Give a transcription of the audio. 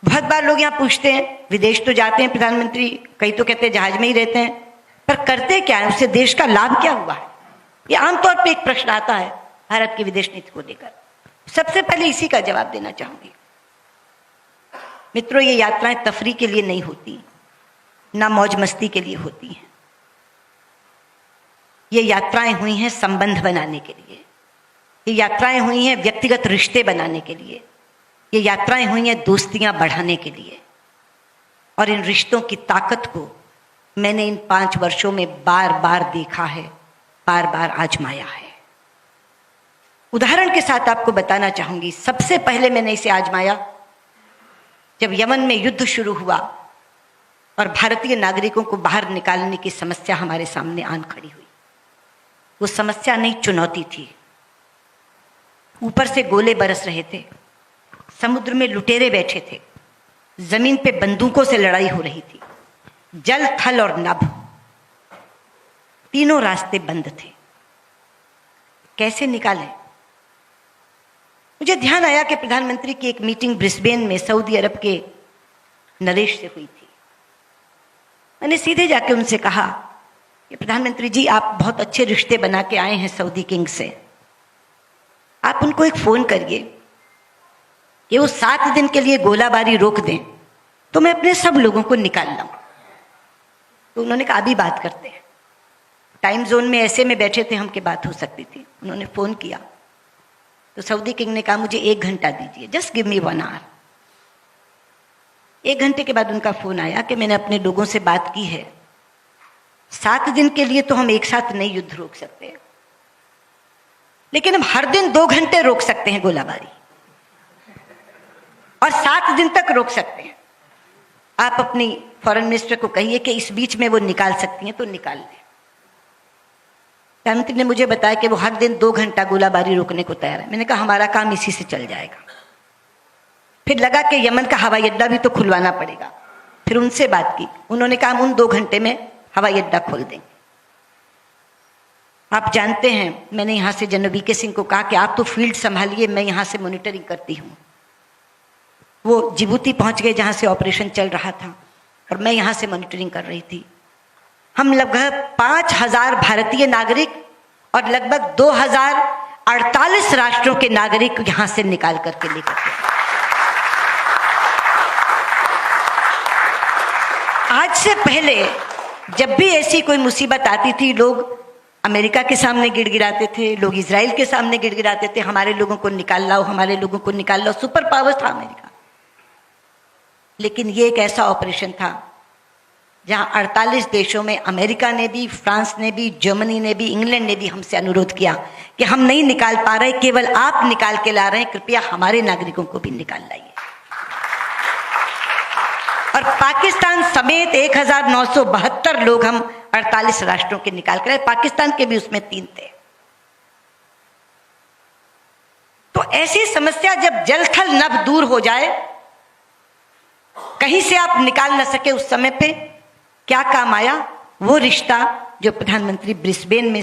बहुत बार लोग यहाँ पूछते हैं, विदेश तो जाते हैं प्रधानमंत्री, कई तो कहते हैं जहाज में ही रहते हैं, पर करते क्या है, उससे देश का लाभ क्या हुआ है? ये आमतौर पे एक प्रश्न आता है भारत की विदेश नीति को लेकर। सबसे पहले इसी का जवाब देना चाहूंगी। मित्रों, ये यात्राएं तफरी के लिए नहीं होती, ना मौज मस्ती के लिए होती हैं। ये यात्राएं हुई हैं संबंध बनाने के लिए, ये यात्राएं हुई हैं व्यक्तिगत रिश्ते बनाने के लिए, ये यात्राएं हुई हैं दोस्तियां बढ़ाने के लिए। और इन रिश्तों की ताकत को मैंने इन 5 वर्षों में बार बार देखा है, बार बार आजमाया है। उदाहरण के साथ आपको बताना चाहूंगी। सबसे पहले मैंने इसे आजमाया जब यमन में युद्ध शुरू हुआ और भारतीय नागरिकों को बाहर निकालने की समस्या हमारे सामने आन खड़ी हुई। वो समस्या नहीं, चुनौती थी। ऊपर से गोले बरस रहे थे, समुद्र में लुटेरे बैठे थे, जमीन पे बंदूकों से लड़ाई हो रही थी, जल थल और नभ, तीनों रास्ते बंद थे। कैसे निकालें? मुझे ध्यान आया कि प्रधानमंत्री की एक मीटिंग ब्रिस्बेन में सऊदी अरब के नरेश से हुई थी। मैंने सीधे जाके उनसे कहा कि प्रधानमंत्री जी, आप बहुत अच्छे रिश्ते बना के आए हैं सऊदी किंग से, आप उनको एक फोन करिए कि वो 7 दिन के लिए गोलाबारी रोक दें तो मैं अपने सब लोगों को निकाल लाऊं। तो उन्होंने कहा अभी बात करते हैं। टाइम जोन में ऐसे में बैठे थे हम कि बात हो सकती थी। उन्होंने फोन किया तो सऊदी किंग ने कहा मुझे 1 घंटा दीजिए, जस्ट गिव मी 1 आवर। 1 घंटे के बाद उनका फोन आया कि मैंने अपने लोगों से बात की है, 7 दिन के लिए तो हम एक साथ नहीं युद्ध रोक सकते, लेकिन हम हर दिन 2 घंटे रोक सकते हैं गोलाबारी, और 7 दिन तक रोक सकते हैं। आप अपनी फॉरेन मिनिस्टर को कहिए कि इस बीच में वो निकाल सकती हैं तो निकाल लें। प्रधानमंत्री ने मुझे बताया कि वो हर दिन 2 घंटा गोलाबारी रोकने को तैयार है। मैंने कहा हमारा काम इसी से चल जाएगा। फिर लगा कि यमन का हवाई अड्डा भी तो खुलवाना पड़ेगा। फिर उनसे बात की, उन्होंने कहा हम उन 2 घंटे में हवाई अड्डा खोल देंगे। आप जानते हैं, मैंने यहां से जनरल वीके सिंह को कहा कि आप तो फील्ड संभालिए, मैं यहां से मॉनिटरिंग करती हूं। वो जिबूती पहुंच गए जहां से ऑपरेशन चल रहा था, और मैं यहां से मॉनिटरिंग कर रही थी। हम लगभग 5000 भारतीय नागरिक और लगभग 2048 राष्ट्रों के नागरिक यहां से निकाल करके लेकर गए। आज से पहले जब भी ऐसी कोई मुसीबत आती थी, लोग अमेरिका के सामने गिड़गिड़ाते थे, लोग इजराइल के सामने गिड़गिड़ाते थे, हमारे लोगों को निकाल लाओ, हमारे लोगों को निकाल लाओ। सुपर पावर था अमेरिका। लेकिन ये एक ऐसा ऑपरेशन था जहां 48 देशों में अमेरिका ने भी, फ्रांस ने भी, जर्मनी ने भी, इंग्लैंड ने भी हमसे अनुरोध किया कि हम नहीं निकाल पा रहे, केवल आप निकाल के ला रहे हैं, कृपया हमारे नागरिकों को भी निकाल लाइए। और पाकिस्तान समेत 1972 लोग हम 48 राष्ट्रों के निकाल कर, पाकिस्तान के भी उसमें 3 थे। तो ऐसी समस्या जब जल थल नभ दूर हो जाए, कहीं से आप निकाल न सके, उस समय पे क्या काम आया? वो रिश्ता जो प्रधानमंत्री ब्रिस्बेन में